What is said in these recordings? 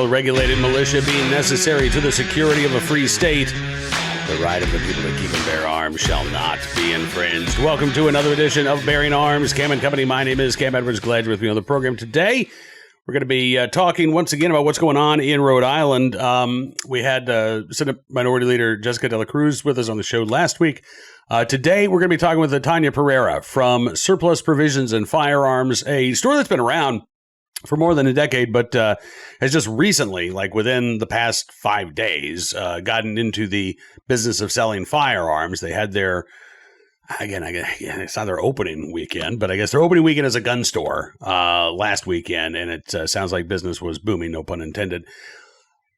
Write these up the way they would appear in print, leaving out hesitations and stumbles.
well-regulated militia being necessary to the security of a free state, the right of the people to keep and bear arms shall not be infringed. Welcome to another edition of Bearing Arms, Cam and Company. My name is Cam Edwards. Glad you're with me on the program today. We're going to be talking once again about what's going on in Rhode Island. We had Senate Minority Leader Jessica De La Cruz with us on the show last week. Today, we're going to be talking with Tonya Pereira from Surplus Provisions and Firearms, a store that's been around for more than a decade, but has just recently, like within the past 5 days, gotten into the business of selling firearms. They had their, again, it's not their opening weekend, but I guess their opening weekend as a gun store last weekend, and it sounds like business was booming, no pun intended.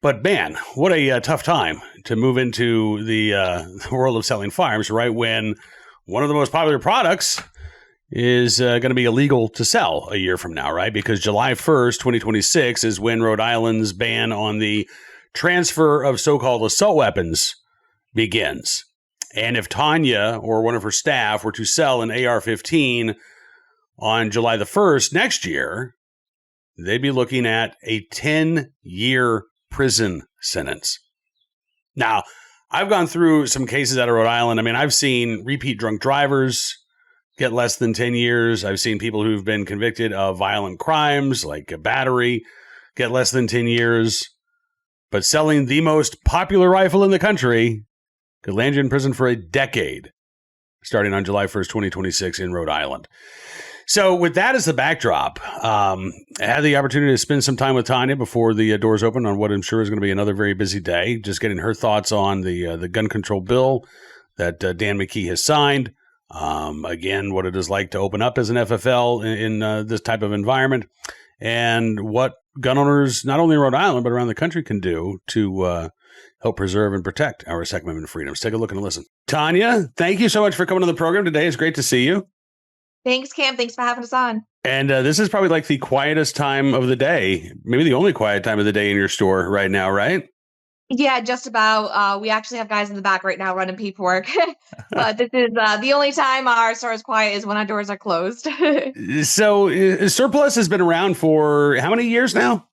But man, what a tough time to move into the world of selling firearms, right when one of the most popular products is going to be illegal to sell a year from now, right? Because July 1st, 2026 is when Rhode Island's ban on the transfer of so-called assault weapons begins. And if Tonya or one of her staff were to sell an AR-15 on July the 1st next year, they'd be looking at a 10-year prison sentence. Now, I've gone through some cases out of Rhode Island. I mean, I've seen repeat drunk drivers get less than 10 years. I've seen people who've been convicted of violent crimes like a battery get less than 10 years. But selling the most popular rifle in the country could land you in prison for a decade, starting on July 1st, 2026 in Rhode Island. So with that as the backdrop, I had the opportunity to spend some time with Tonya before the doors open on what I'm sure is going to be another very busy day, just getting her thoughts on the gun control bill that Dan McKee has signed. Again, what it is like to open up as an FFL in this type of environment, and what gun owners, not only in Rhode Island, but around the country can do to help preserve and protect our Second Amendment freedoms. Take a look and listen. Tonya, thank you so much for coming to the program today. It's great to see you. Thanks, Cam. Thanks for having us on. And this is probably like the quietest time of the day, maybe the only quiet time of the day in your store right now, right? Yeah, just about. We actually have guys in the back right now running paperwork. But this is the only time our store is quiet is when our doors are closed. So Surplus has been around for how many years now?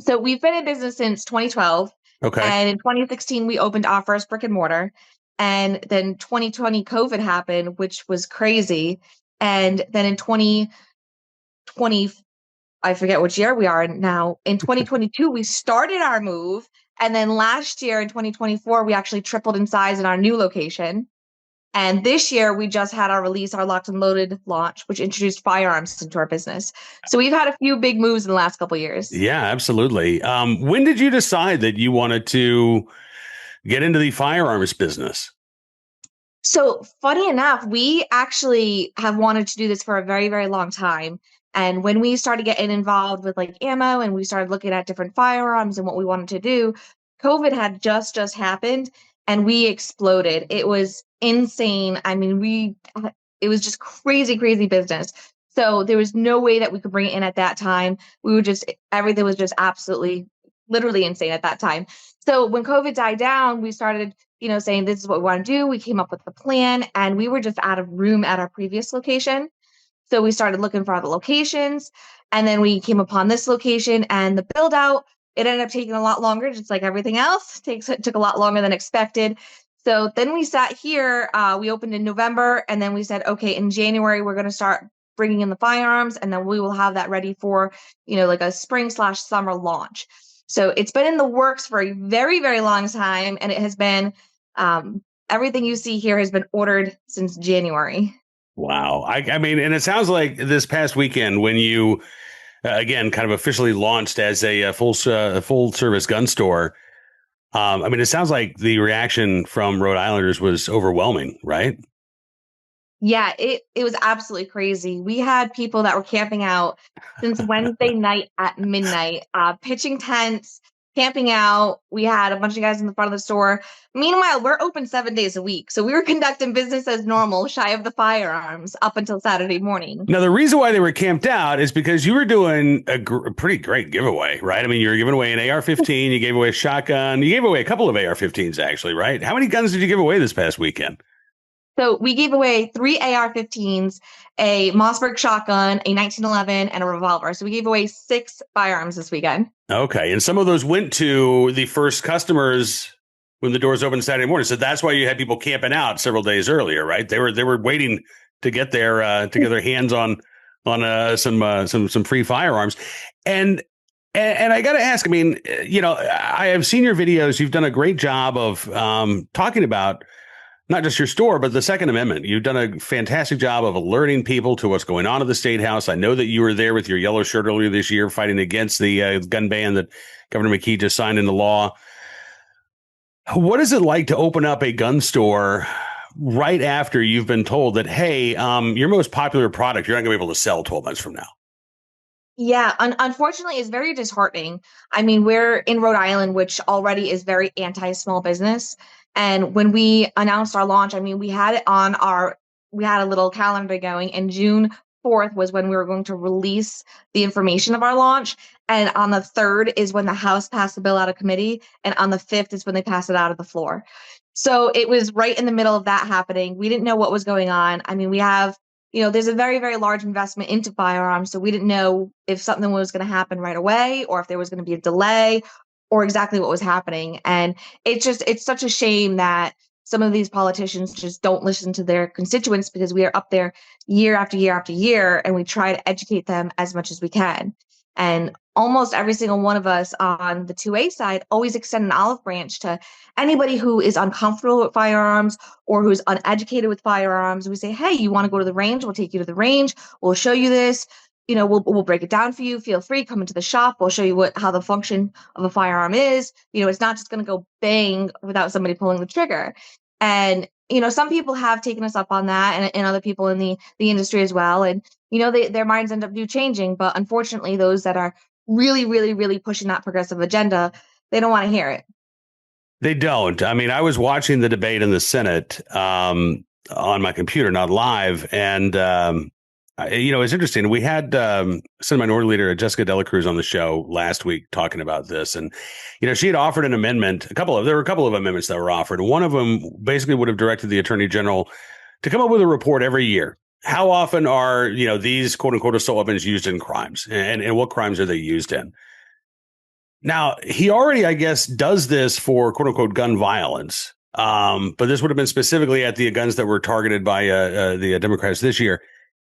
So we've been in business since 2012. Okay. And in 2016, we opened our first brick and mortar. And then 2020 COVID happened, which was crazy. And then in 2020, I forget which year we are in now. In 2022, we started our move. And then last year in 2024, we actually tripled in size in our new location. And this year, we just had our release, our Locked and Loaded launch, which introduced firearms into our business. So we've had a few big moves in the last couple of years. Yeah, absolutely. When did you decide that you wanted to get into the firearms business? So funny enough, we actually have wanted to do this for a very, very long time. And when we started getting involved with like ammo and we started looking at different firearms and what we wanted to do, COVID had just happened and we exploded. It was insane. I mean, it was just crazy, crazy business. So there was no way that we could bring it in at that time. Everything was just absolutely, literally insane at that time. So when COVID died down, we started, saying this is what we want to do. We came up with the plan and we were just out of room at our previous location. So we started looking for other locations and then we came upon this location and the build out, it ended up taking a lot longer, just like everything else. It took a lot longer than expected. So then we sat here, we opened in November and then we said, okay, in January, we're going to start bringing in the firearms and then we will have that ready for, like a spring/summer launch. So it's been in the works for a very, very long time. And it has been, everything you see here has been ordered since January. Wow. I mean, and it sounds like this past weekend when you, again, kind of officially launched as a full service gun store. I mean, it sounds like the reaction from Rhode Islanders was overwhelming, right? Yeah, it was absolutely crazy. We had people that were camping out since Wednesday night at midnight, pitching tents, camping out. We had a bunch of guys in the front of the store. Meanwhile, we're open 7 days a week. So we were conducting business as normal, shy of the firearms up until Saturday morning. Now, the reason why they were camped out is because you were doing a pretty great giveaway, right? I mean, you were giving away an AR-15, you gave away a shotgun, you gave away a couple of AR-15s, actually, right? How many guns did you give away this past weekend? So we gave away 3 AR-15s, a Mossberg shotgun, a 1911, and a revolver. So we gave away 6 firearms this weekend. Okay. And some of those went to the first customers when the doors opened Saturday morning. So that's why you had people camping out several days earlier, right? They were waiting to get their hands on some free firearms. And I got to ask, I mean, I have seen your videos. You've done a great job of talking about not just your store, but the Second Amendment. You've done a fantastic job of alerting people to what's going on at the State House. I know that you were there with your yellow shirt earlier this year fighting against the gun ban that Governor McKee just signed into law. What is it like to open up a gun store right after you've been told that, hey, your most popular product, you're not going to be able to sell 12 months from now? Yeah, unfortunately, it's very disheartening. I mean, we're in Rhode Island, which already is very anti-small business. And when we announced our launch, I mean, we had a little calendar going, and June 4th was when we were going to release the information of our launch. And on the 3rd is when the House passed the bill out of committee. And on the 5th is when they passed it out of the floor. So it was right in the middle of that happening. We didn't know what was going on. I mean, there's a very, very large investment into firearms. So we didn't know if something was going to happen right away or if there was going to be a delay or exactly what was happening. And it's such a shame that some of these politicians just don't listen to their constituents, because we are up there year after year after year and we try to educate them as much as we can. And almost every single one of us on the 2A side always extend an olive branch to anybody who is uncomfortable with firearms or who's uneducated with firearms. We say, hey, you want to go to the range? We'll take you to the range. We'll show you this. We'll break it down for you. Feel free, come into the shop. We'll show you how the function of a firearm is. It's not just going to go bang without somebody pulling the trigger. And, some people have taken us up on that, and other people in the industry as well. And, their minds end up changing. But unfortunately, those that are really, really, really pushing that progressive agenda, they don't want to hear it. They don't. I mean, I was watching the debate in the Senate on my computer, not live. And, it's interesting. We had Senate Minority Leader Jessica Dela Cruz on the show last week talking about this. And, she had offered an amendment. There were a couple of amendments that were offered. One of them basically would have directed the Attorney General to come up with a report every year. How often are, these quote unquote assault weapons used in crimes, and what crimes are they used in? Now, he already, I guess, does this for quote unquote gun violence. But this would have been specifically at the guns that were targeted by the Democrats this year.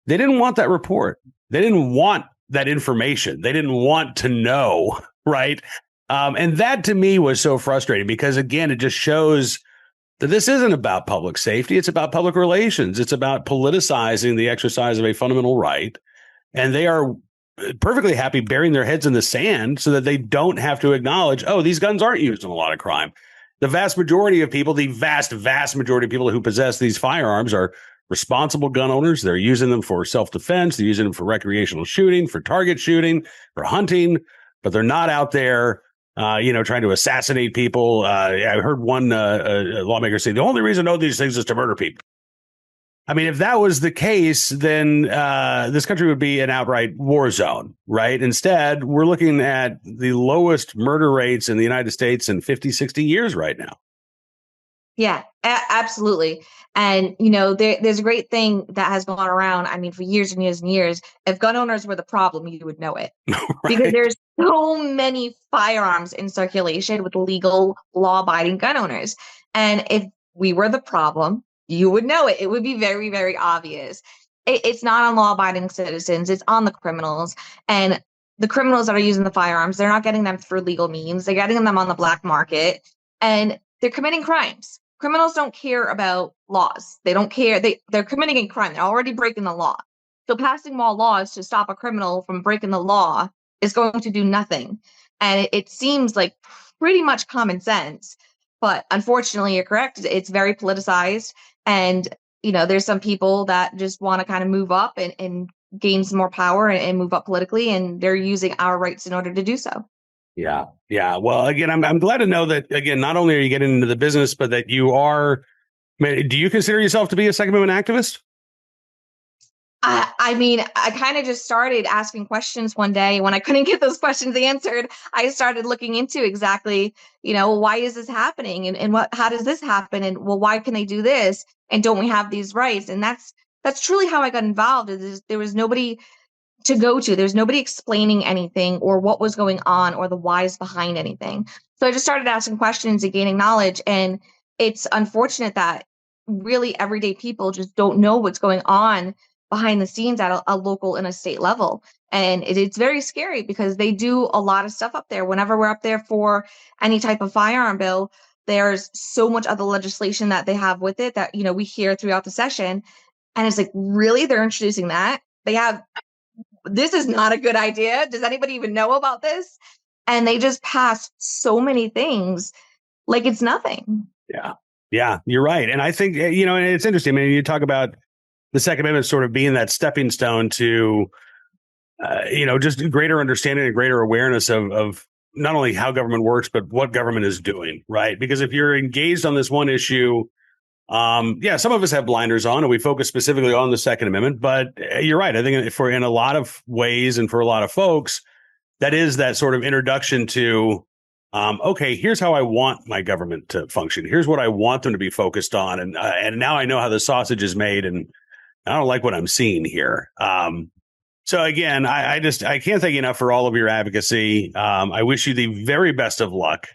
They didn't want that report. They didn't want that information. They didn't want to know. Right. And that to me was so frustrating because, again, it just shows that this isn't about public safety. It's about public relations. It's about politicizing the exercise of a fundamental right. And they are perfectly happy burying their heads in the sand so that they don't have to acknowledge, oh, these guns aren't used in a lot of crime. The vast majority of people, the vast, vast majority of people who possess these firearms are responsible gun owners. They're using them for self-defense. They're using them for recreational shooting, for target shooting, for hunting, but they're not out there, trying to assassinate people. I heard one lawmaker say the only reason I know these things is to murder people. I mean, if that was the case, then this country would be an outright war zone, right? Instead, we're looking at the lowest murder rates in the United States in 50, 60 years right now. Yeah, absolutely. And, there's a great thing that has gone around, I mean, for years and years and years. If gun owners were the problem, you would know it. Right. Because there's so many firearms in circulation with legal, law-abiding gun owners. And if we were the problem, you would know it. It would be very, very obvious. It's not on law-abiding citizens. It's on the criminals. And the criminals that are using the firearms, they're not getting them through legal means. They're getting them on the black market. And they're committing crimes. Criminals don't care about laws. They don't care. They're committing a crime. They're already breaking the law. So passing more laws to stop a criminal from breaking the law is going to do nothing. And it seems like pretty much common sense. But unfortunately, you're correct. It's very politicized. And, there's some people that just want to kind of move up and gain some more power and move up politically. And they're using our rights in order to do so. Yeah. Yeah. Well, again, I'm glad to know that, again, not only are you getting into the business, but that you are, do you consider yourself to be a Second Amendment activist? I mean, I kind of just started asking questions one day. When I couldn't get those questions answered, I started looking into exactly, why is this happening, and how does this happen? And well, why can they do this? And don't we have these rights? And that's truly how I got involved. There was nobody to go to. There's nobody explaining anything or what was going on or the whys behind anything. So I just started asking questions and gaining knowledge. And it's unfortunate that really everyday people just don't know what's going on behind the scenes at a local and a state level. And it's very scary because they do a lot of stuff up there. Whenever we're up there for any type of firearm bill, there's so much other legislation that they have with it that, we hear throughout the session. And it's like, really? They're introducing that? This is not a good idea. Does anybody even know about this? And they just pass so many things like it's nothing. Yeah, you're right. And I think, and it's interesting. I mean, you talk about the Second Amendment sort of being that stepping stone to, just greater understanding and greater awareness of not only how government works, but what government is doing, right? Because if you're engaged on this one issue, some of us have blinders on and we focus specifically on the Second Amendment, but you're right. I think in a lot of ways and for a lot of folks, that is that sort of introduction to, okay, here's how I want my government to function. Here's what I want them to be focused on. And now I know how the sausage is made and I don't like what I'm seeing here. So again, I can't thank you enough for all of your advocacy. I wish you the very best of luck,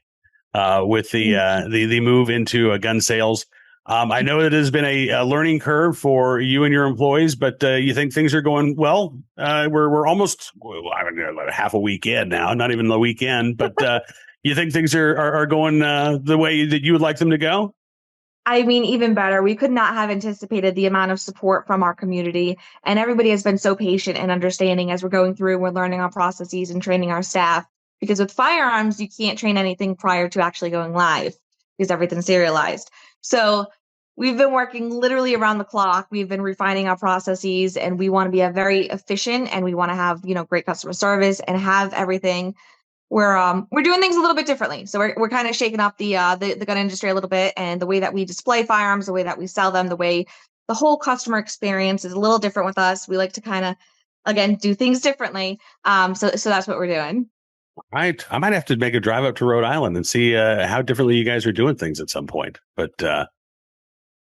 with the move into gun sales. I know it has been a learning curve for you and your employees, but you think things are going well? We're almost half a week in now, not even the weekend, but you think things are going the way that you would like them to go? I mean, even better. We could not have anticipated the amount of support from our community, and everybody has been so patient and understanding as we're going through. We're learning our processes and training our staff, because with firearms, you can't train anything prior to actually going live because everything's serialized. So we've been working literally around the clock. We've been refining our processes, and we want to be very efficient, and we want to have, great customer service and have everything. We're doing things a little bit differently. So we're kind of shaking up the gun industry a little bit, and the way that we display firearms, the way that we sell them, the whole customer experience is a little different with us. We like to kind of, again, do things differently. So that's what we're doing. Right. I might have to make a drive up to Rhode Island and see how differently you guys are doing things at some point. But yeah,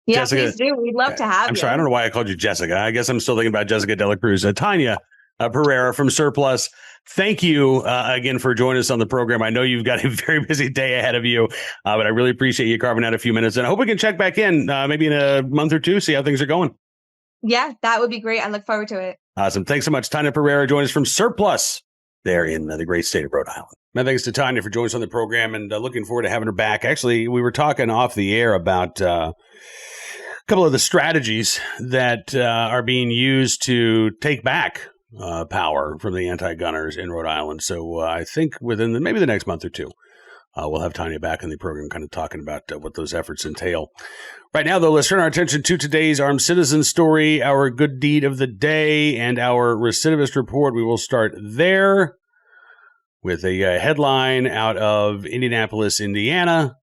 Jessica, please do. We'd love to have you. I'm sorry. I don't know why I called you Jessica. I guess I'm still thinking about Jessica De La Cruz. Tonya Pereira from Surplus. Thank you again for joining us on the program. I know you've got a very busy day ahead of you, but I really appreciate you carving out a few minutes. And I hope we can check back in maybe in a month or two, see how things are going. Yeah, that would be great. I look forward to it. Awesome. Thanks so much. Tonya Pereira joins us from Surplus there in the great state of Rhode Island. My thanks to Tonya for joining us on the program, and looking forward to having her back. Actually, we were talking off the air about a couple of the strategies that are being used to take back power from the anti-gunners in Rhode Island. So I think within maybe the next month or two, we'll have Tonya back in the program kind of talking about what those efforts entail. Right now, though, let's turn our attention to today's Armed Citizen story, our good deed of the day, and our recidivist report. We will start there with a headline out of Indianapolis, Indiana.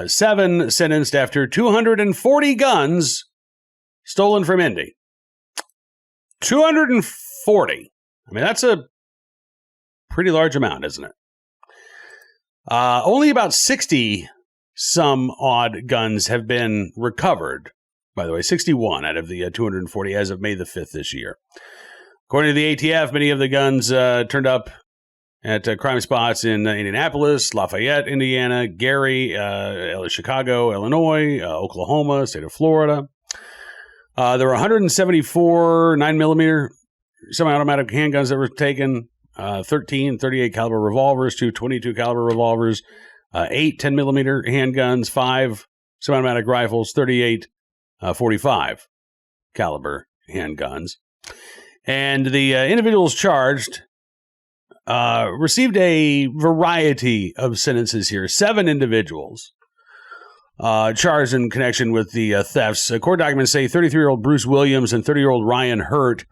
7 sentenced after 240 guns stolen from Indy. 240. I mean, that's a pretty large amount, isn't it? Only about 60 some odd guns have been recovered. By the way, 61 out of the 240 as of May the 5th this year. According to the ATF, many of the guns turned up at crime spots in Indianapolis, Lafayette, Indiana, Gary, Chicago, Illinois, Oklahoma, state of Florida. There were 174 9mm semi-automatic handguns that were taken, 13 38 caliber revolvers, 2 22 caliber revolvers, 8 10mm handguns, 5 semi-automatic rifles, 38 45 caliber handguns. And the individuals charged received a variety of sentences here. 7 individuals charged in connection with the thefts. Court documents say 33-year-old Bruce Williams and 30-year-old Ryan Hurt,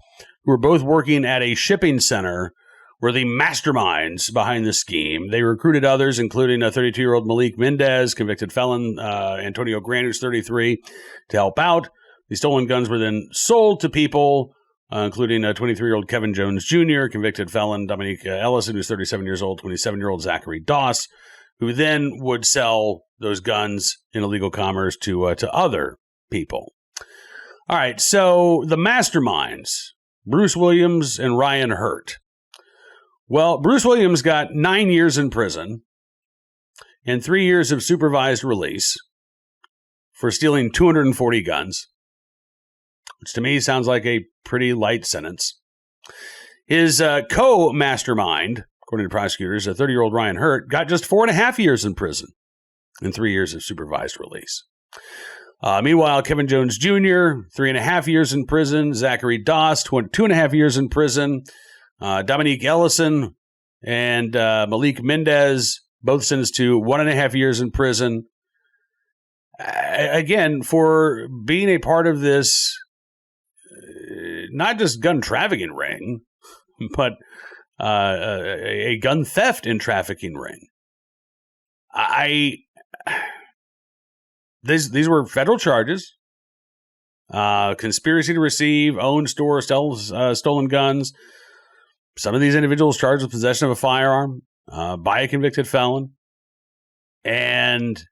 who were both working at a shipping center, were the masterminds behind the scheme. They recruited others, including a 32-year-old Malik Mendez, convicted felon Antonio Grant, who's 33, to help out. The stolen guns were then sold to people, including 23-year-old Kevin Jones Jr., convicted felon Dominique Ellison, who's 37 years old, 27-year-old Zachary Doss, who then would sell those guns in illegal commerce to other people. All right, so the masterminds, Bruce Williams and Ryan Hurt. Well, Bruce Williams got 9 years in prison and 3 years of supervised release for stealing 240 guns, which to me sounds like a pretty light sentence. His co-mastermind, according to prosecutors, a 30-year-old Ryan Hurt, got just 4.5 years in prison and 3 years of supervised release. Meanwhile, Kevin Jones Jr., 3.5 years in prison. Zachary Doss, 2.5 years in prison. Dominique Ellison and Malik Mendez, both sentenced to 1.5 years in prison. Again, for being a part of this, not just gun trafficking ring, but a gun theft and trafficking ring. These were federal charges. Conspiracy to receive, own, store, sell stolen guns. Some of these individuals charged with possession of a firearm by a convicted felon. And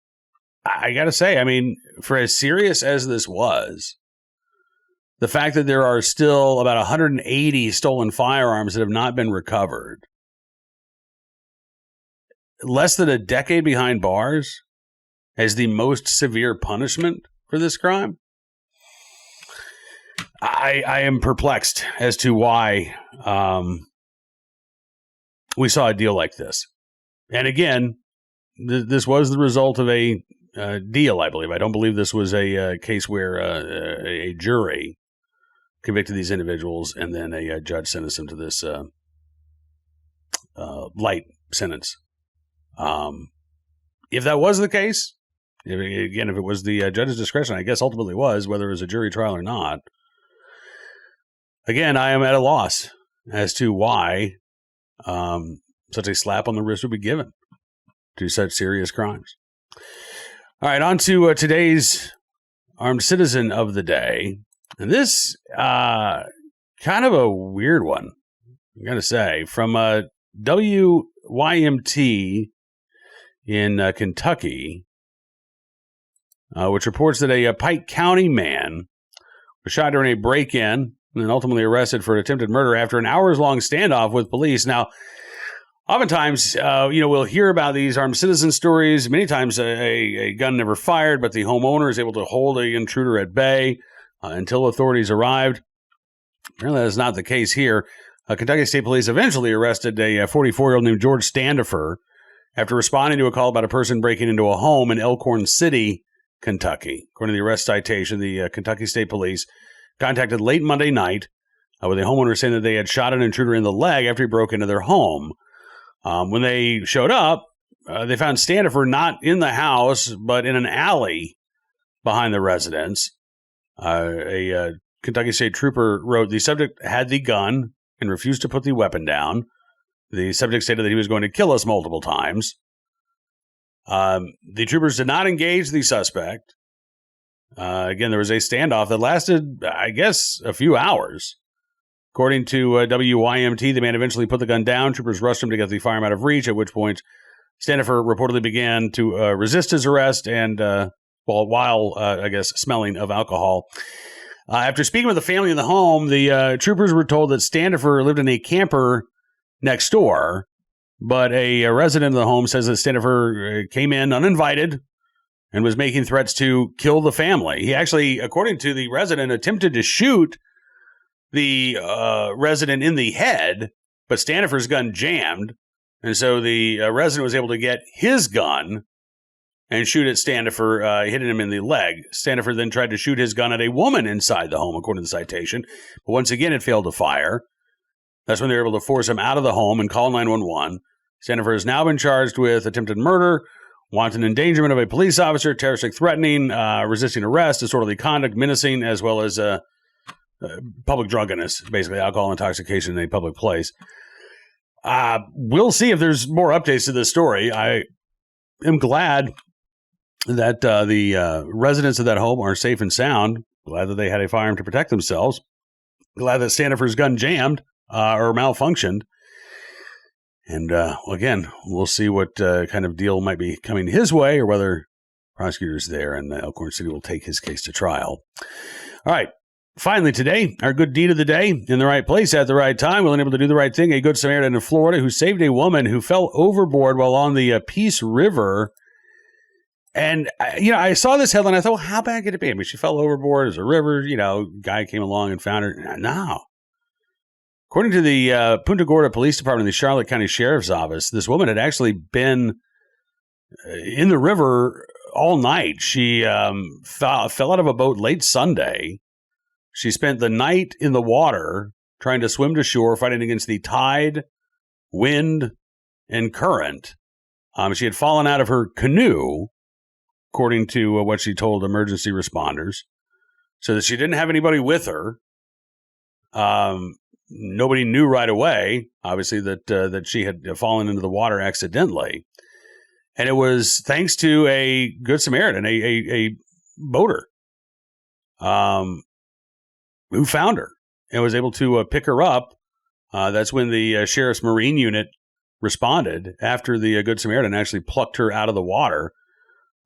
I got to say, I mean, for as serious as this was, the fact that there are still about 180 stolen firearms that have not been recovered, less than a decade behind bars as the most severe punishment for this crime, I am perplexed as to why we saw a deal like this. And again, this was the result of a deal, I believe. I don't believe this was a case where a jury convicted these individuals and then a judge sentenced them to this light sentence. If that was the case, if it was the judge's discretion, I guess ultimately was, whether it was a jury trial or not. Again, I am at a loss as to why such a slap on the wrist would be given to such serious crimes. All right, on to today's Armed Citizen of the Day. And this, kind of a weird one, I'm going to say, from WYMT in Kentucky, which reports that a Pike County man was shot during a break-in and then ultimately arrested for attempted murder after an hours-long standoff with police. Now, oftentimes, we'll hear about these armed citizen stories. Many times a gun never fired, but the homeowner is able to hold an intruder at bay until authorities arrived. Apparently, that's not the case here. Kentucky State Police eventually arrested a 44-year-old named George Standifer after responding to a call about a person breaking into a home in Elkhorn City, Kentucky. According to the arrest citation, the Kentucky State Police contacted late Monday night with a homeowner saying that they had shot an intruder in the leg after he broke into their home. When they showed up, they found Standifer not in the house, but in an alley behind the residence. A Kentucky State trooper wrote, the subject had the gun and refused to put the weapon down. The subject stated that he was going to kill us multiple times. The troopers did not engage the suspect. Again, there was a standoff that lasted, I guess, a few hours. According to WYMT, the man eventually put the gun down. Troopers rushed him to get the firearm out of reach, at which point Standifer reportedly began to resist his arrest and, while smelling of alcohol. After speaking with the family in the home, the troopers were told that Standifer lived in a camper next door, but a resident of the home says that Standifer came in uninvited and was making threats to kill the family. He actually, according to the resident, attempted to shoot the resident in the head, but Standifer's gun jammed, and so the resident was able to get his gun and shoot at Standifer, hitting him in the leg. Standifer then tried to shoot his gun at a woman inside the home, according to the citation, but once again it failed to fire. That's when they were able to force him out of the home and call 911. Standifer has now been charged with attempted murder, wanton endangerment of a police officer, terroristic threatening, resisting arrest, disorderly conduct, menacing, as well as public drunkenness, basically alcohol intoxication in a public place. We'll see if there's more updates to this story. I am glad that the residents of that home are safe and sound. Glad that they had a firearm to protect themselves. Glad that Standifer's gun jammed or malfunctioned. And again, we'll see what kind of deal might be coming his way or whether prosecutors there in Elkhorn City will take his case to trial. All right. Finally today, our good deed of the day, in the right place at the right time, willing able to do the right thing. A good Samaritan in Florida who saved a woman who fell overboard while on the Peace River. And, I saw this headline. I thought, well, how bad could it be? I mean, she fell overboard. There's a river, guy came along and found her. No. According to the Punta Gorda Police Department and the Charlotte County Sheriff's Office, this woman had actually been in the river all night. She fell out of a boat late Sunday. She spent the night in the water trying to swim to shore, fighting against the tide, wind, and current. She had fallen out of her canoe, according to what she told emergency responders, so that she didn't have anybody with her. Nobody knew right away, obviously, that she had fallen into the water accidentally. And it was thanks to a Good Samaritan, a boater, who found her and was able to pick her up. That's when the Sheriff's Marine Unit responded after the Good Samaritan actually plucked her out of the water,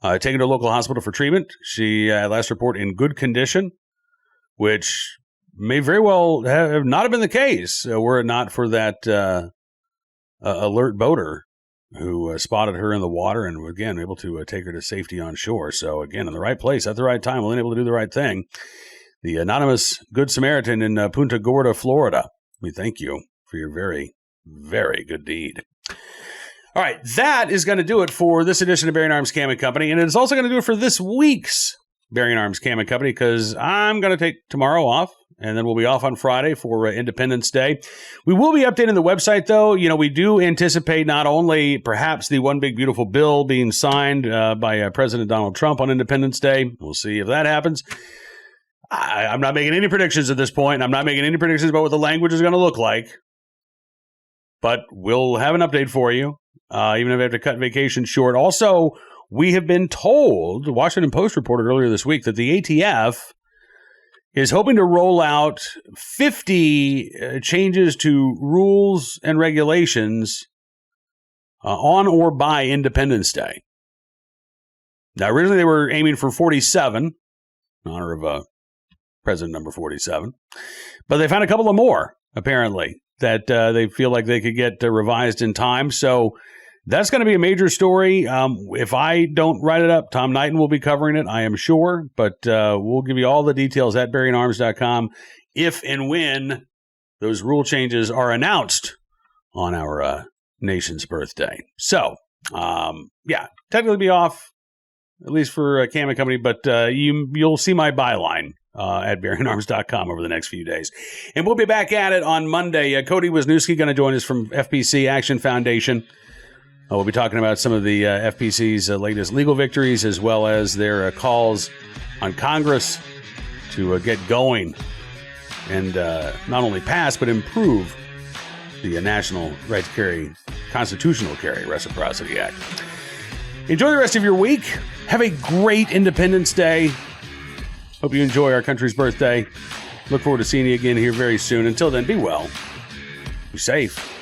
taken her to a local hospital for treatment. She, last report, in good condition, which may very well have not have been the case were it not for that alert boater who spotted her in the water and, again, able to take her to safety on shore. So, again, in the right place at the right time, able to do the right thing. The anonymous Good Samaritan in Punta Gorda, Florida. We thank you for your very, very good deed. All right, that is going to do it for this edition of Bearing Arms Cam & Company, and it's also going to do it for this week's Bearing Arms Cam & Company, because I'm going to take tomorrow off, and then we'll be off on Friday for Independence Day. We will be updating the website, though. We do anticipate not only perhaps the One Big Beautiful Bill being signed by President Donald Trump on Independence Day. We'll see if that happens. I'm not making any predictions at this point. I'm not making any predictions about what the language is going to look like. But we'll have an update for you, even if I have to cut vacation short. Also, we have been told, the Washington Post reported earlier this week, that the ATF is hoping to roll out 50 changes to rules and regulations on or by Independence Day. Now, originally they were aiming for 47, in honor of President number 47. But they found a couple of more, apparently, that they feel like they could get revised in time. So that's going to be a major story. If I don't write it up, Tom Knighton will be covering it, I am sure. But we'll give you all the details at bearingarms.com if and when those rule changes are announced on our nation's birthday. So, technically be off, at least for Cam & Company, but you'll see my byline at bearingarms.com over the next few days. And we'll be back at it on Monday. Cody Wisniewski going to join us from FPC Action Foundation. We'll be talking about some of the FPC's latest legal victories, as well as their calls on Congress to get going and not only pass, but improve the National Right to Carry, Constitutional Carry Reciprocity Act. Enjoy the rest of your week. Have a great Independence Day. Hope you enjoy our country's birthday. Look forward to seeing you again here very soon. Until then, be well, be safe,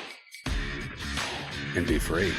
and be free.